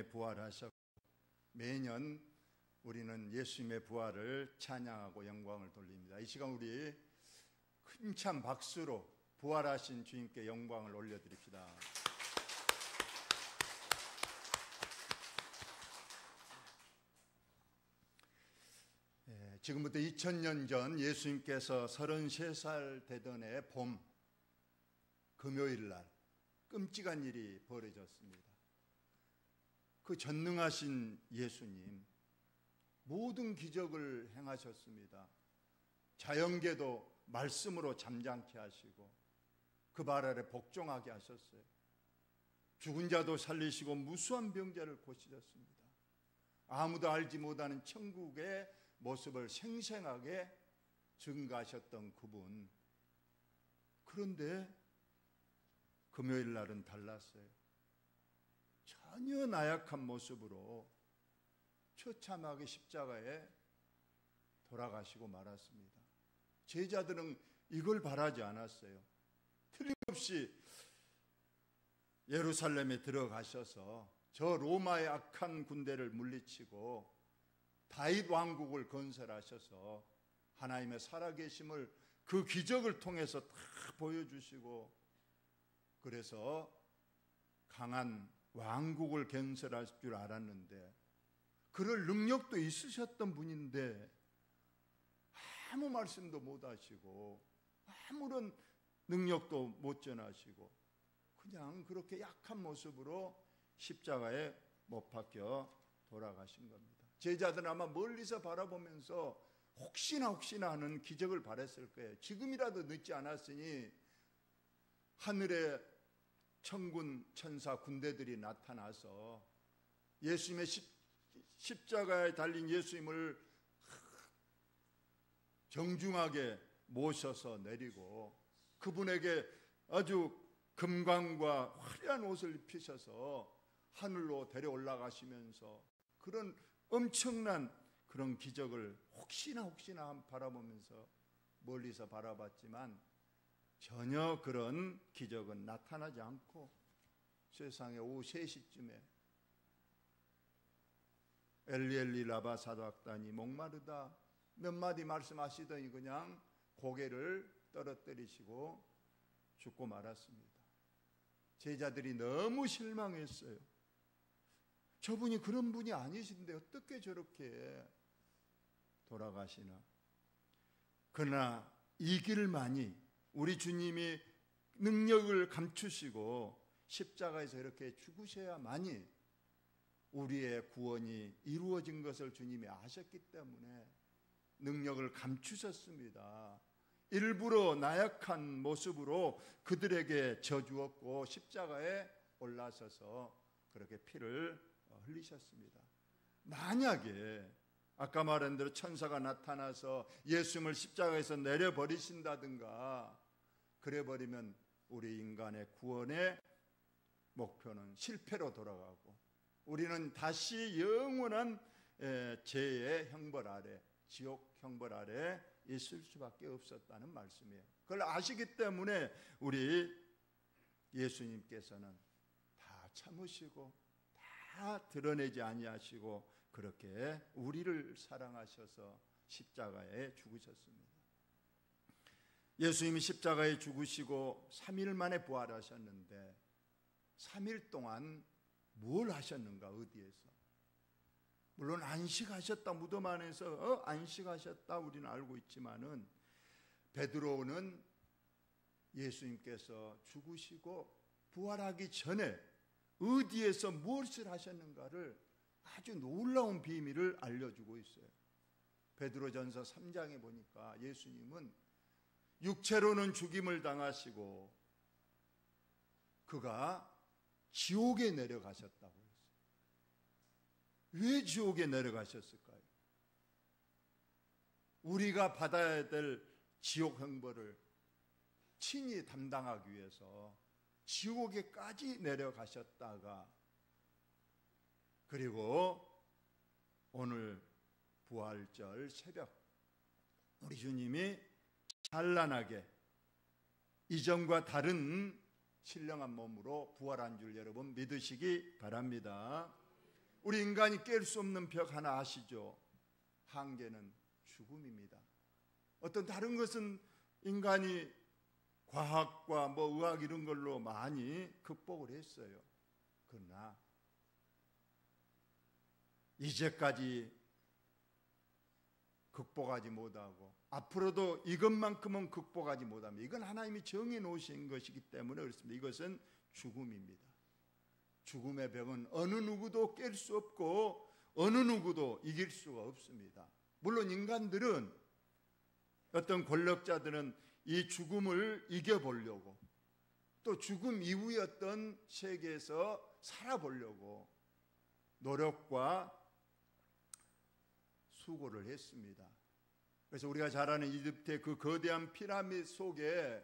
부활하셨고 매년 우리는 예수님의 부활을 찬양하고 영광을 돌립니다. 이 시간 우리 힘찬 박수로 부활하신 주님께 영광을 올려드립시다. 지금부터 2000년 전 예수님께서 33살 되던 해 봄 금요일 날 끔찍한 일이 벌어졌습니다. 그 전능하신 예수님 모든 기적을 행하셨습니다. 자연계도 말씀으로 잠잠케 하시고 그 발 아래 복종하게 하셨어요. 죽은 자도 살리시고 무수한 병자를 고치셨습니다. 아무도 알지 못하는 천국의 모습을 생생하게 증가하셨던 그분. 그런데 금요일 날은 달랐어요. 전혀 나약한 모습으로 처참하게 십자가에 돌아가시고 말았습니다. 제자들은 이걸 바라지 않았어요. 틀림없이 예루살렘에 들어가셔서 저 로마의 악한 군대를 물리치고 다윗 왕국을 건설하셔서 하나님의 살아계심을 그 기적을 통해서 다 보여주시고 그래서 강한 왕국을 건설할 줄 알았는데 그럴 능력도 있으셨던 분인데 아무 말씀도 못 하시고 아무런 능력도 못 전하시고 그냥 그렇게 약한 모습으로 십자가에 못 박혀 돌아가신 겁니다. 제자들은 아마 멀리서 바라보면서 혹시나 하는 기적을 바랬을 거예요. 지금이라도 늦지 않았으니 하늘에 천군 천사 군대들이 나타나서 예수님의 십자가에 달린 예수님을 정중하게 모셔서 내리고 그분에게 아주 금광과 화려한 옷을 입히셔서 하늘로 데려 올라가시면서 그런 엄청난 그런 기적을 혹시나 바라보면서 멀리서 바라봤지만 전혀 그런 기적은 나타나지 않고 세상에 오후 3시쯤에 엘리 라마 사박다니 목마르다 몇 마디 말씀하시더니 그냥 고개를 떨어뜨리시고 죽고 말았습니다. 제자들이 너무 실망했어요. 저분이 그런 분이 아니신데 어떻게 저렇게 돌아가시나. 그러나 이 길만이 우리 주님이 능력을 감추시고 십자가에서 이렇게 죽으셔야만이 우리의 구원이 이루어진 것을 주님이 아셨기 때문에 능력을 감추셨습니다. 일부러 나약한 모습으로 그들에게 져주었고 십자가에 올라서서 그렇게 피를 흘리셨습니다. 만약에 아까 말한 대로 천사가 나타나서 예수님을 십자가에서 내려버리신다든가 그래버리면 우리 인간의 구원의 목표는 실패로 돌아가고 우리는 다시 영원한 죄의 형벌 아래 지옥 형벌 아래 있을 수밖에 없었다는 말씀이에요. 그걸 아시기 때문에 우리 예수님께서는 다 참으시고 다 드러내지 아니하시고 그렇게 우리를 사랑하셔서 십자가에 죽으셨습니다. 예수님이 십자가에 죽으시고 3일 만에 부활하셨는데 3일 동안 뭘 하셨는가 어디에서? 물론 안식하셨다 무덤 안에서 안식하셨다 우리는 알고 있지만은 베드로는 예수님께서 죽으시고 부활하기 전에 어디에서 무엇을 하셨는가를 아주 놀라운 비밀을 알려주고 있어요. 베드로전서 3장에 보니까 예수님은 육체로는 죽임을 당하시고 그가 지옥에 내려가셨다고 했어요. 왜 지옥에 내려가셨을까요? 우리가 받아야 될 지옥 형벌을 친히 담당하기 위해서 지옥에까지 내려가셨다가 그리고 오늘 부활절 새벽 우리 주님이 찬란하게 이전과 다른 신령한 몸으로 부활한 줄 여러분 믿으시기 바랍니다. 우리 인간이 깰 수 없는 벽 하나 아시죠? 한계는 죽음입니다. 어떤 다른 것은 인간이 과학과 의학 이런 걸로 많이 극복을 했어요. 그러나 이제까지 극복하지 못하고 앞으로도 이것만큼은 극복하지 못합니다. 이건 하나님이 정해 놓으신 것이기 때문에 그렇습니다. 이것은 죽음입니다. 죽음의 벽은 어느 누구도 깰 수 없고 어느 누구도 이길 수가 없습니다. 물론 인간들은, 어떤 권력자들은 이 죽음을 이겨보려고, 또 죽음 이후의 어떤 세계에서 살아보려고 노력과 수고를 했습니다. 그래서 우리가 잘 아는 이집트의 그 거대한 피라미드 속에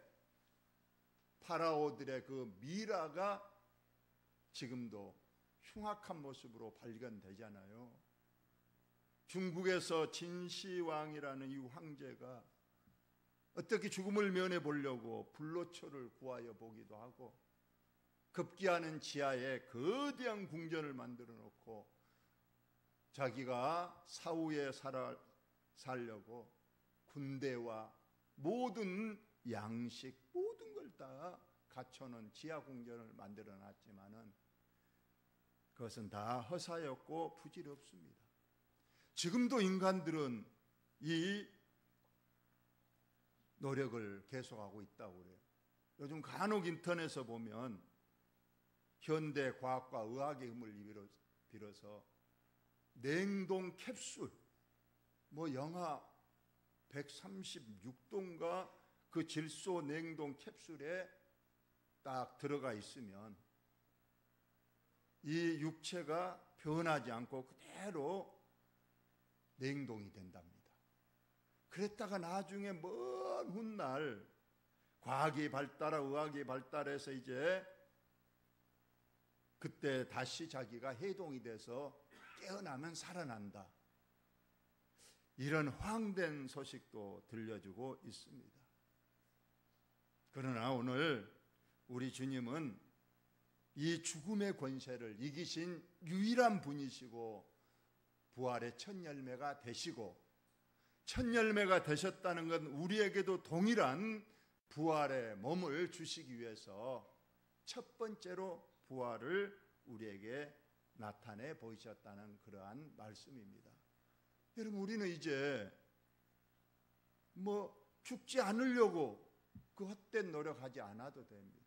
파라오들의 그 미라가 지금도 흉악한 모습으로 발견되잖아요. 중국에서 진시황이라는 이 황제가 어떻게 죽음을 면해 보려고 불로초를 구하여 보기도 하고, 급기야는 지하에 거대한 궁전을 만들어 놓고 자기가 사후에 살려고 군대와 모든 양식, 모든 걸 다 갖춰놓은 지하 궁전을 만들어 놨지만은 그것은 다 허사였고 부질없습니다. 지금도 인간들은 이 노력을 계속하고 있다고 그래요. 요즘 간혹 인터넷에 보면 현대 과학과 의학의 힘을 빌어서 냉동 캡슐, 영하 136도인가 그 질소 냉동 캡슐에 딱 들어가 있으면 이 육체가 변하지 않고 그대로 냉동이 된답니다. 그랬다가 나중에 먼 훗날 과학이 발달하고 의학이 발달해서 이제 그때 다시 자기가 해동이 돼서 깨어나면 살아난다, 이런 황된 소식도 들려주고 있습니다. 그러나 오늘 우리 주님은 이 죽음의 권세를 이기신 유일한 분이시고 부활의 첫 열매가 되시고, 첫 열매가 되셨다는 건 우리에게도 동일한 부활의 몸을 주시기 위해서 첫 번째로 부활을 우리에게 나타내 보이셨다는 그러한 말씀입니다. 여러분, 우리는 이제 죽지 않으려고 그 헛된 노력하지 않아도 됩니다.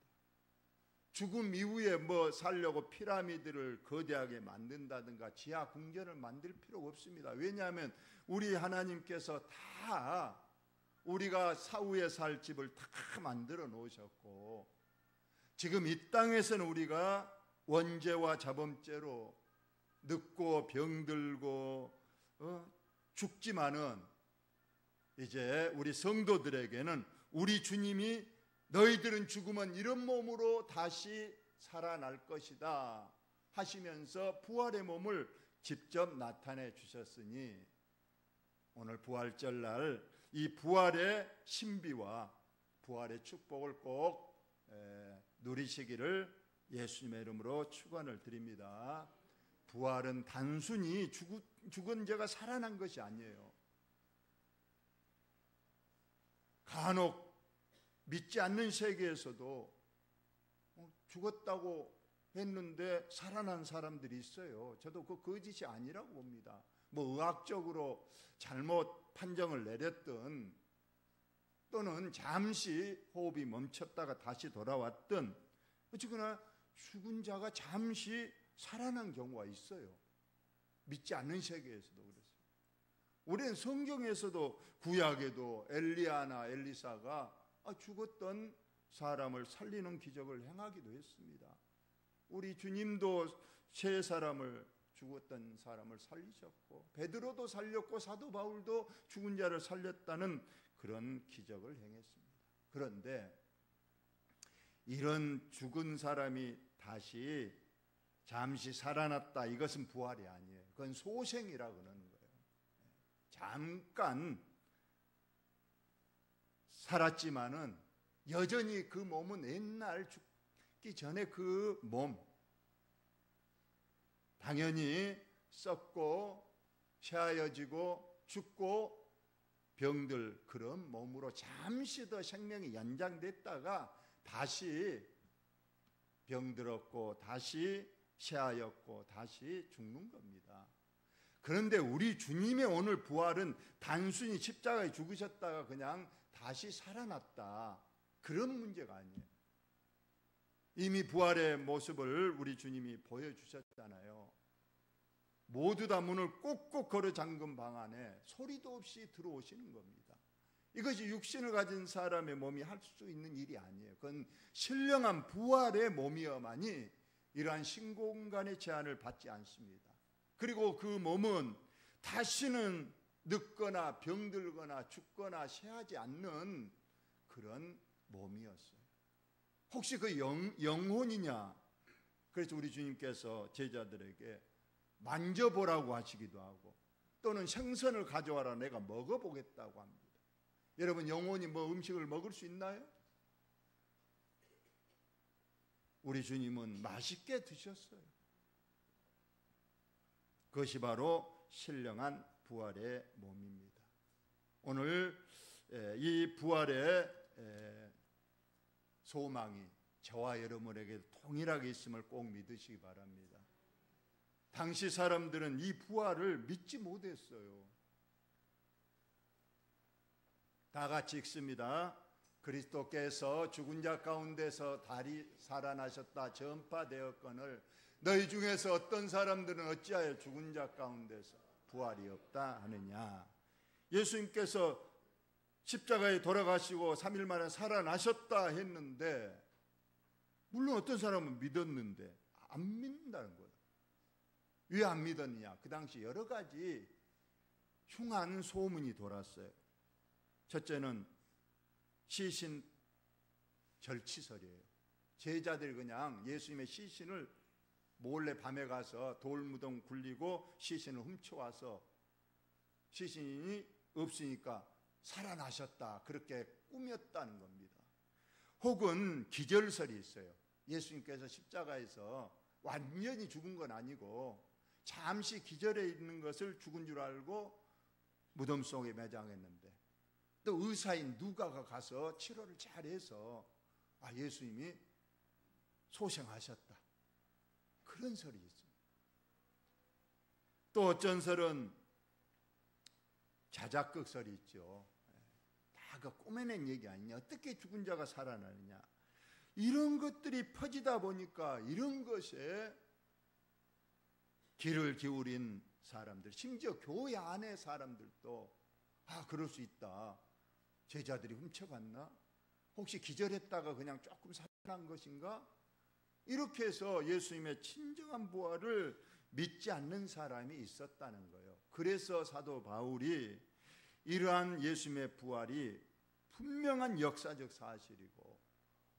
죽음 이후에 살려고 피라미드를 거대하게 만든다든가 지하 궁전을 만들 필요가 없습니다. 왜냐하면 우리 하나님께서 다 우리가 사후에 살 집을 다 만들어 놓으셨고, 지금 이 땅에서는 우리가 원죄와 자범죄로 늙고 병들고 죽지만은 이제 우리 성도들에게는 우리 주님이 너희들은 죽으면 이런 몸으로 다시 살아날 것이다 하시면서 부활의 몸을 직접 나타내 주셨으니, 오늘 부활절 날 이 부활의 신비와 부활의 축복을 꼭 누리시기를 예수님의 이름으로 축원을 드립니다. 부활은 단순히 죽은 자가 살아난 것이 아니에요. 간혹 믿지 않는 세계에서도 죽었다고 했는데 살아난 사람들이 있어요. 저도 그 거짓이 아니라고 봅니다. 의학적으로 잘못 판정을 내렸든, 또는 잠시 호흡이 멈췄다가 다시 돌아왔든, 어쨌거나 죽은 자가 잠시 살아난 경우가 있어요. 믿지 않는 세계에서도 그랬어요. 우리는 성경에서도 구약에도 엘리야나 엘리사가 죽었던 사람을 살리는 기적을 행하기도 했습니다. 우리 주님도 세 사람을, 죽었던 사람을 살리셨고, 베드로도 살렸고 사도 바울도 죽은 자를 살렸다는 그런 기적을 행했습니다. 그런데 이런 죽은 사람이 다시 잠시 살아났다, 이것은 부활이 아니에요. 그건 소생이라고 하는 거예요. 잠깐 살았지만은 여전히 그 몸은 옛날 죽기 전에 그 몸, 당연히 썩고 쇠하여지고 죽고 병들 그런 몸으로 잠시 더 생명이 연장됐다가 다시 병들었고 다시 쇠하였고 다시 죽는 겁니다. 그런데 우리 주님의 오늘 부활은 단순히 십자가에 죽으셨다가 그냥 다시 살아났다 그런 문제가 아니에요. 이미 부활의 모습을 우리 주님이 보여주셨잖아요. 모두 다 문을 꼭꼭 걸어 잠근 방 안에 소리도 없이 들어오시는 겁니다. 이것이 육신을 가진 사람의 몸이 할 수 있는 일이 아니에요. 그건 신령한 부활의 몸이어만이 이러한 신공간의 제한을 받지 않습니다. 그리고 그 몸은 다시는 늙거나 병들거나 죽거나 쇠하지 않는 그런 몸이었어요. 혹시 그 영혼이냐? 그래서 우리 주님께서 제자들에게 만져보라고 하시기도 하고 또는 생선을 가져와라 내가 먹어보겠다고 합니다. 여러분 영혼이 뭐 음식을 먹을 수 있나요? 우리 주님은 맛있게 드셨어요. 그것이 바로 신령한 부활의 몸입니다. 오늘 이 부활의 소망이 저와 여러분에게 동일하게 있음을 꼭 믿으시기 바랍니다. 당시 사람들은 이 부활을 믿지 못했어요. 다 같이 읽습니다. 그리스도께서 죽은 자 가운데서 다시 살아나셨다 전파되었거늘 너희 중에서 어떤 사람들은 어찌하여 죽은 자 가운데서 부활이 없다 하느냐. 예수님께서 십자가에 돌아가시고 3일 만에 살아나셨다 했는데 물론 어떤 사람은 믿었는데 안 믿는다는 거예요. 왜 안 믿었느냐? 그 당시 여러 가지 흉한 소문이 돌았어요. 첫째는 시신 절치설이에요. 제자들이 그냥 예수님의 시신을 몰래 밤에 가서 돌무덤 굴리고 시신을 훔쳐와서 시신이 없으니까 살아나셨다 그렇게 꾸몄다는 겁니다. 혹은 기절설이 있어요. 예수님께서 십자가에서 완전히 죽은 건 아니고 잠시 기절해 있는 것을 죽은 줄 알고 무덤 속에 매장했는데 또 의사인 누가가 가서 치료를 잘해서 예수님이 소생하셨다 그런 설이 있습니다. 또 어쩐 설은 자작극설이 있죠. 다 그 꾸며낸 얘기 아니냐. 어떻게 죽은 자가 살아나느냐. 이런 것들이 퍼지다 보니까 이런 것에 귀를 기울인 사람들, 심지어 교회 안의 사람들도 그럴 수 있다. 제자들이 훔쳐갔나? 혹시 기절했다가 그냥 조금 살아난 것인가? 이렇게 해서 예수님의 진정한 부활을 믿지 않는 사람이 있었다는 거예요. 그래서 사도 바울이 이러한 예수님의 부활이 분명한 역사적 사실이고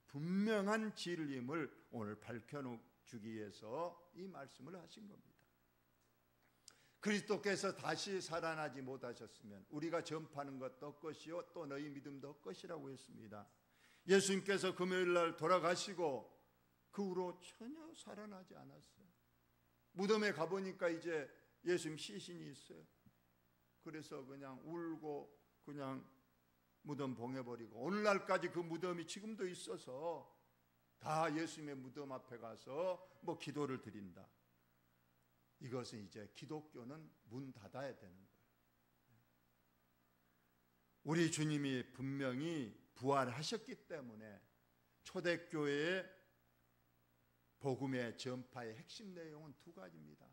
분명한 진리임을 오늘 밝혀주기 위해서 이 말씀을 하신 겁니다. 그리스도께서 다시 살아나지 못하셨으면 우리가 전파하는 것도 헛것이요 또 너희 믿음도 헛것이라고 했습니다. 예수님께서 금요일날 돌아가시고 그 후로 전혀 살아나지 않았어요. 무덤에 가보니까 이제 예수님 시신이 있어요. 그래서 그냥 울고 그냥 무덤 봉해버리고 오늘날까지 그 무덤이 지금도 있어서 다 예수님의 무덤 앞에 가서 뭐 기도를 드린다. 이것은 이제 기독교는 문 닫아야 되는 거예요. 우리 주님이 분명히 부활하셨기 때문에 초대교회의 복음의 전파의 핵심 내용은 두 가지입니다.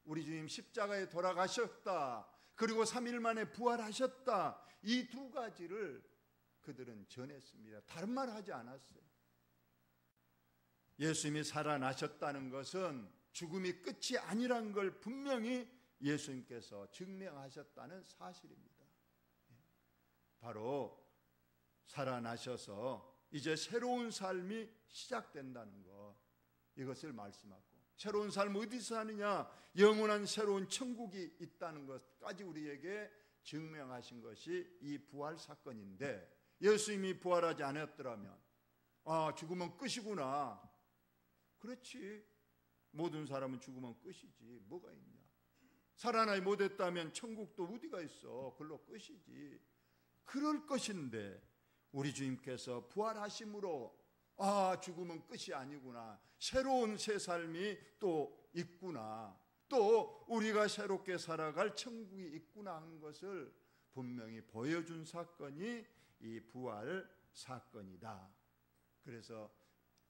우리 주님 십자가에 돌아가셨다. 그리고 3일 만에 부활하셨다. 이 두 가지를 그들은 전했습니다. 다른 말 하지 않았어요. 예수님이 살아나셨다는 것은 죽음이 끝이 아니란 걸 분명히 예수님께서 증명하셨다는 사실입니다. 바로 살아나셔서 이제 새로운 삶이 시작된다는 것, 이것을 말씀하고 새로운 삶 어디서 사느냐? 영원한 새로운 천국이 있다는 것까지 우리에게 증명하신 것이 이 부활 사건인데 예수님이 부활하지 않았더라면 죽으면 끝이구나. 그렇지. 모든 사람은 죽으면 끝이지 뭐가 있냐. 살아나지 못했다면 천국도 어디가 있어. 그걸로 끝이지. 그럴 것인데 우리 주님께서 부활하심으로 죽으면 끝이 아니구나. 새로운 새 삶이 또 있구나. 또 우리가 새롭게 살아갈 천국이 있구나 하는 것을 분명히 보여준 사건이 이 부활 사건이다. 그래서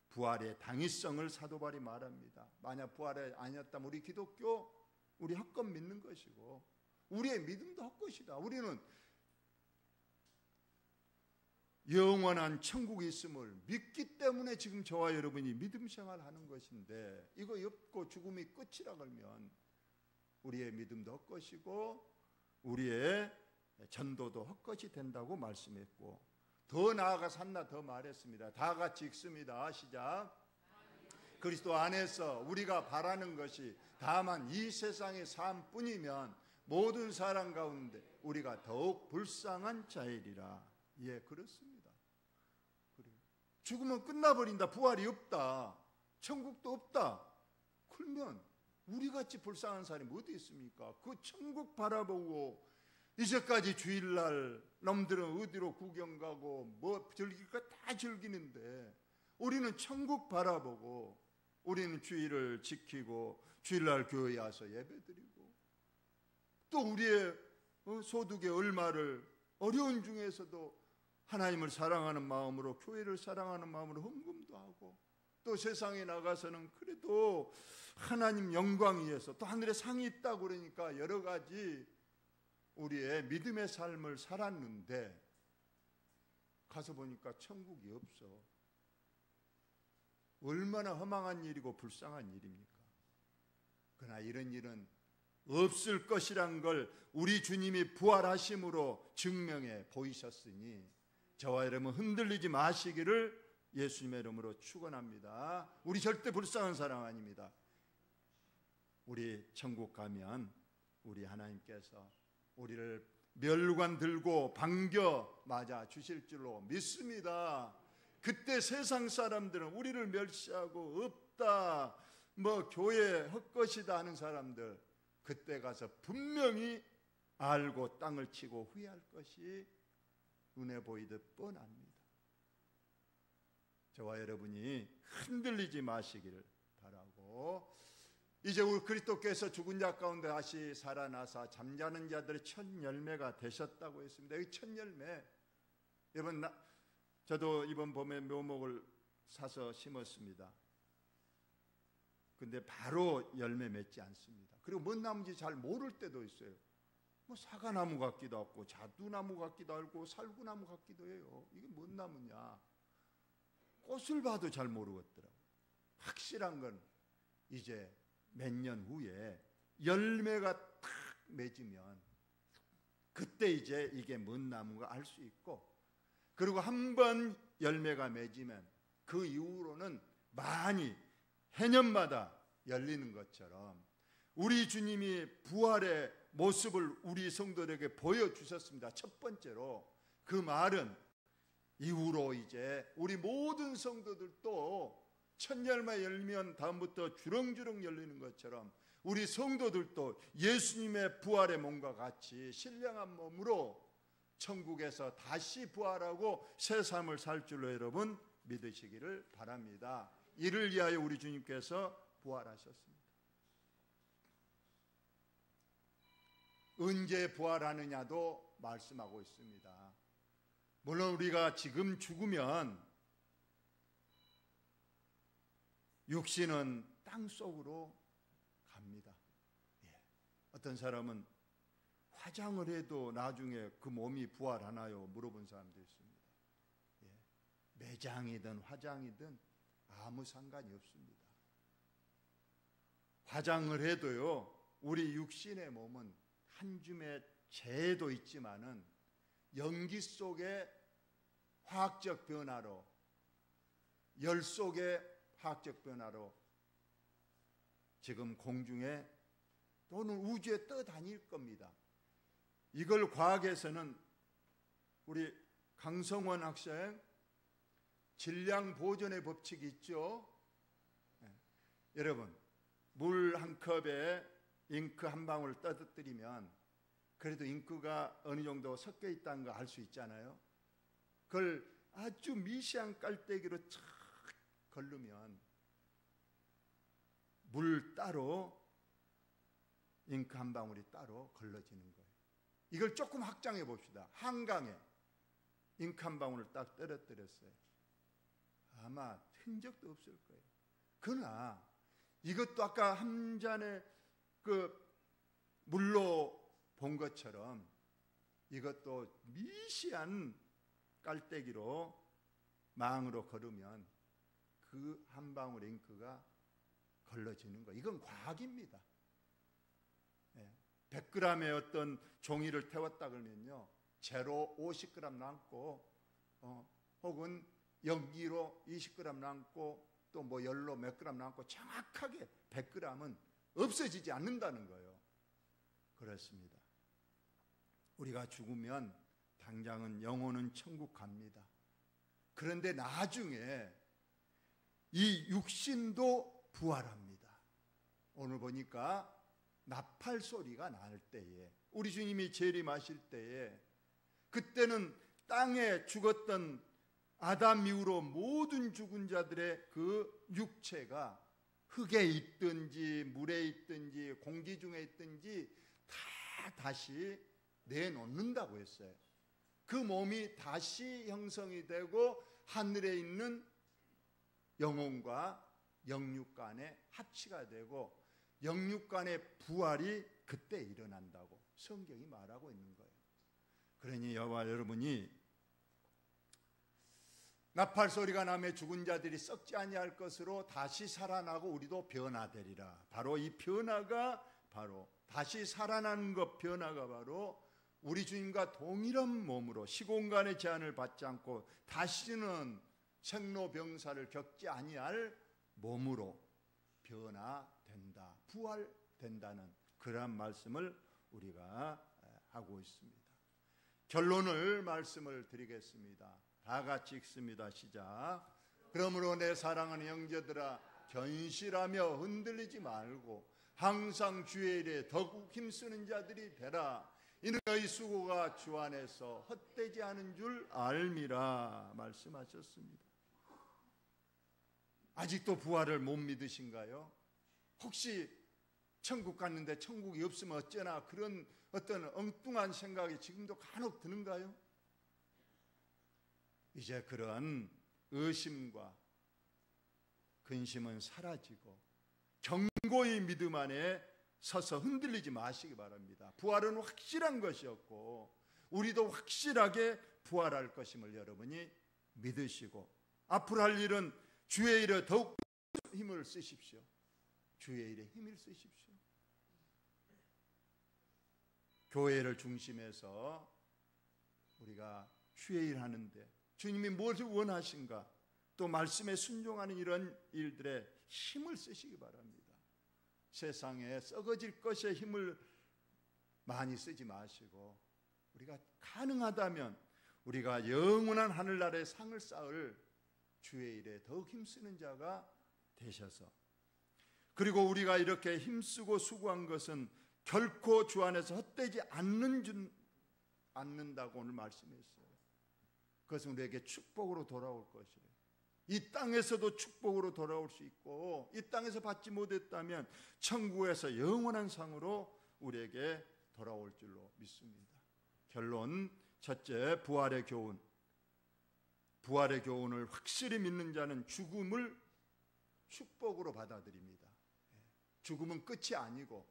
부활의 당위성을 사도 바울이 말합니다. 만약 부활이 아니었다면 우리 기독교 우리 헛것 믿는 것이고 우리의 믿음도 헛것이다. 우리는 영원한 천국이 있음을 믿기 때문에 지금 저와 여러분이 믿음 생활하는 것인데 이거 없고 죽음이 끝이라 그러면 우리의 믿음도 헛것이고 우리의 전도도 헛것이 된다고 말씀했고 더 나아가서 하나 더 말했습니다. 다 같이 읽습니다. 시작. 그리스도 안에서 우리가 바라는 것이 다만 이 세상의 삶뿐이면 모든 사람 가운데 우리가 더욱 불쌍한 자이리라. 예, 그렇습니다. 죽으면 끝나버린다. 부활이 없다. 천국도 없다. 그러면 우리같이 불쌍한 사람이 어디 있습니까? 그 천국 바라보고 이제까지 주일날 놈들은 어디로 구경 가고 뭐 즐길 거 다 즐기는데 우리는 천국 바라보고 우리는 주일을 지키고 주일날 교회에 와서 예배드리고 또 우리의 소득의 얼마를 어려운 중에서도 하나님을 사랑하는 마음으로 교회를 사랑하는 마음으로 헌금도 하고 또 세상에 나가서는 그래도 하나님 영광 위해서 또 하늘에 상이 있다고 그러니까 여러 가지 우리의 믿음의 삶을 살았는데 가서 보니까 천국이 없어. 얼마나 허망한 일이고 불쌍한 일입니까? 그러나 이런 일은 없을 것이란 걸 우리 주님이 부활하심으로 증명해 보이셨으니 저와 여러분 흔들리지 마시기를 예수님의 이름으로 축원합니다. 우리 절대 불쌍한 사람 아닙니다. 우리 천국 가면 우리 하나님께서 우리를 멸관 들고 반겨 맞아 주실 줄로 믿습니다. 그때 세상 사람들은 우리를 멸시하고 없다 뭐 교회 헛것이다 하는 사람들 그때 가서 분명히 알고 땅을 치고 후회할 것이 눈에 보이듯 뻔합니다. 저와 여러분이 흔들리지 마시기를 바라고 이제 우리 그리스도께서 죽은 자 가운데 다시 살아나사 잠자는 자들의 첫 열매가 되셨다고 했습니다. 이 첫 열매 여러분 저도 이번 봄에 묘목을 사서 심었습니다. 근데 바로 열매 맺지 않습니다. 그리고 뭔 나무인지 잘 모를 때도 있어요. 뭐 사과나무 같기도 하고 자두나무 같기도 하고 살구나무 같기도 해요. 이게 뭔 나무냐? 꽃을 봐도 잘 모르겠더라고요. 확실한 건 이제 몇 년 후에 열매가 탁 맺으면 그때 이제 이게 뭔 나무가 알 수 있고 그리고 한 번 열매가 맺으면 그 이후로는 많이 해년마다 열리는 것처럼 우리 주님이 부활의 모습을 우리 성도들에게 보여주셨습니다. 첫 번째로 그 말은 이후로 이제 우리 모든 성도들도 첫 열매 열면 다음부터 주렁주렁 열리는 것처럼 우리 성도들도 예수님의 부활의 몸과 같이 신령한 몸으로 천국에서 다시 부활하고 새 삶을 살 줄로 여러분 믿으시기를 바랍니다. 이를 위하여 우리 주님께서 부활하셨습니다. 언제 부활하느냐도 말씀하고 있습니다. 물론 우리가 지금 죽으면 육신은 땅 속으로 갑니다. 어떤 사람은 화장을 해도 나중에 그 몸이 부활하나요? 물어본 사람도 있습니다. 매장이든 화장이든 아무 상관이 없습니다. 화장을 해도요, 우리 육신의 몸은 한 줌의 재도 있지만은 연기 속의 화학적 변화로, 열 속의 화학적 변화로 지금 공중에 또는 우주에 떠다닐 겁니다. 이걸 과학에서는 우리 강성원 학생 질량 보존의 법칙이 있죠. 여러분 물 한 컵에 잉크 한 방울 떠들이면 그래도 잉크가 어느 정도 섞여 있다는 거 알 수 있잖아요. 그걸 아주 미세한 깔때기로 착 걸르면 물 따로 잉크 한 방울이 따로 걸러지는 거예요. 이걸 조금 확장해 봅시다. 한강에 잉크 한 방울을 딱 떨어뜨렸어요. 아마 흔적도 없을 거예요. 그러나 이것도 아까 한 잔의 그 물로 본 것처럼 이것도 미시한 깔때기로 망으로 걸으면 그 한 방울 잉크가 걸러지는 거예요. 이건 과학입니다. 100g의 어떤 종이를 태웠다 그러면요, 제로 50g 남고 혹은 연기로 20g 남고 또 뭐 열로 몇 그램 남고 정확하게 100g은 없어지지 않는다는 거예요. 그렇습니다. 우리가 죽으면 당장은 영혼은 천국 갑니다. 그런데 나중에 이 육신도 부활합니다. 오늘 보니까 나팔 소리가 날 때에, 우리 주님이 재림하실 때에, 그때는 땅에 죽었던 아담 이후로 모든 죽은 자들의 그 육체가 흙에 있든지 물에 있든지 공기 중에 있든지 다 다시 내놓는다고 했어요. 그 몸이 다시 형성이 되고 하늘에 있는 영혼과 영육 간의 합치가 되고 영육 간의 부활이 그때 일어난다고 성경이 말하고 있는 거예요. 그러니 여와 여러분이 나팔 소리가 나며 죽은 자들이 썩지 아니할 것으로 다시 살아나고 우리도 변화되리라. 바로 이 변화가 바로 다시 살아나는 것, 변화가 바로 우리 주님과 동일한 몸으로 시공간의 제한을 받지 않고 다시는 생로병사를 겪지 아니할 몸으로 변화된다, 부활된다는 그러한 말씀을 우리가 하고 있습니다. 결론을 말씀을 드리겠습니다. 다 같이 읽습니다. 시작. 그러므로 내 사랑하는 형제들아, 견실하며 흔들리지 말고 항상 주의 일에 더욱 힘쓰는 자들이 되라. 이는 너희 수고가 주 안에서 헛되지 않은 줄 알미라 말씀하셨습니다. 아직도 부활을 못 믿으신가요? 혹시 천국 갔는데 천국이 없으면 어쩌나 그런 어떤 엉뚱한 생각이 지금도 간혹 드는가요? 이제 그런 의심과 근심은 사라지고 견고히 믿음 안에 서서 흔들리지 마시기 바랍니다. 부활은 확실한 것이었고 우리도 확실하게 부활할 것임을 여러분이 믿으시고 앞으로 할 일은 주의 일에 더욱 힘을 쓰십시오. 주의 일에 힘을 쓰십시오. 교회를 중심해서 우리가 주의 일 하는데 주님이 무엇을 원하신가, 또 말씀에 순종하는 이런 일들에 힘을 쓰시기 바랍니다. 세상에 썩어질 것에 힘을 많이 쓰지 마시고 우리가 가능하다면 우리가 영원한 하늘나라의 상을 쌓을 주의 일에 더욱 힘쓰는 자가 되셔서, 그리고 우리가 이렇게 힘쓰고 수고한 것은 결코 주 안에서 헛되지 않는다고 오늘 말씀했어요. 그것은 우리에게 축복으로 돌아올 것이래요. 이 땅에서도 축복으로 돌아올 수 있고 이 땅에서 받지 못했다면 천국에서 영원한 상으로 우리에게 돌아올 줄로 믿습니다. 결론, 첫째, 부활의 교훈. 부활의 교훈을 확실히 믿는 자는 죽음을 축복으로 받아들입니다. 죽음은 끝이 아니고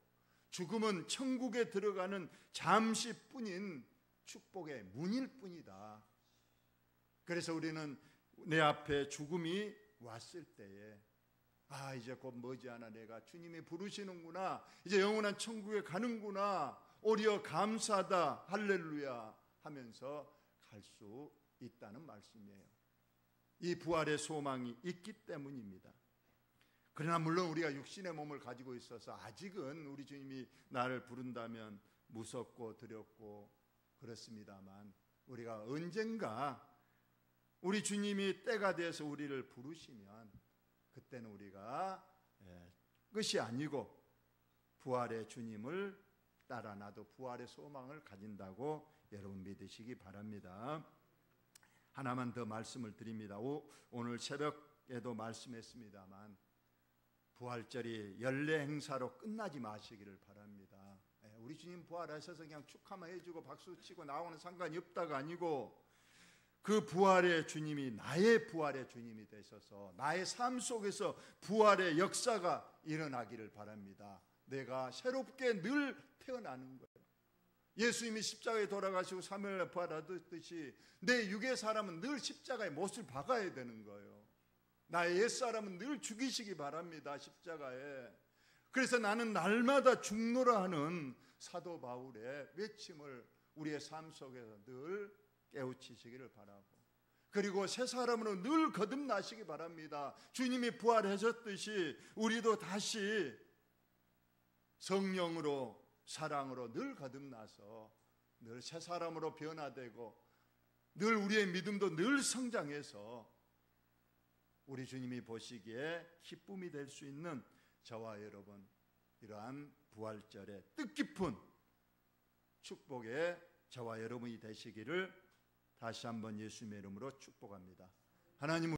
죽음은 천국에 들어가는 잠시뿐인 축복의 문일 뿐이다. 그래서 우리는 내 앞에 죽음이 왔을 때에 이제 곧 머지않아 내가 주님이 부르시는구나, 이제 영원한 천국에 가는구나, 오히려 감사하다, 할렐루야 하면서 갈 수 있다는 말씀이에요. 이 부활의 소망이 있기 때문입니다. 그러나 물론 우리가 육신의 몸을 가지고 있어서 아직은 우리 주님이 나를 부른다면 무섭고 두렵고 그렇습니다만 우리가 언젠가 우리 주님이 때가 돼서 우리를 부르시면 그때는 우리가 것이 아니고 부활의 주님을 따라 나도 부활의 소망을 가진다고 여러분 믿으시기 바랍니다. 하나만 더 말씀을 드립니다. 오늘 새벽에도 말씀했습니다만 부활절이 연례 행사로 끝나지 마시기를 바랍니다. 우리 주님 부활하셔서 그냥 축하만 해주고 박수치고 나오는 상관이 없다가 아니고 그 부활의 주님이 나의 부활의 주님이 되셔서 나의 삶 속에서 부활의 역사가 일어나기를 바랍니다. 내가 새롭게 늘 태어나는 거예요. 예수님이 십자가에 돌아가시고 3일날 부활하듯이 내 육의 사람은 늘 십자가에 못을 박아야 되는 거예요. 나의 옛사람은 늘 죽이시기 바랍니다. 십자가에. 그래서 나는 날마다 죽노라 하는 사도 바울의 외침을 우리의 삶 속에서 늘 깨우치시기를 바라고, 그리고 새 사람으로 늘 거듭나시기 바랍니다. 주님이 부활하셨듯이 우리도 다시 성령으로 사랑으로 늘 거듭나서 늘 새 사람으로 변화되고 늘 우리의 믿음도 늘 성장해서 우리 주님이 보시기에 기쁨이 될 수 있는 저와 여러분, 이러한 부활절의 뜻깊은 축복의 저와 여러분이 되시기를 다시 한번 예수님의 이름으로 축복합니다. 하나님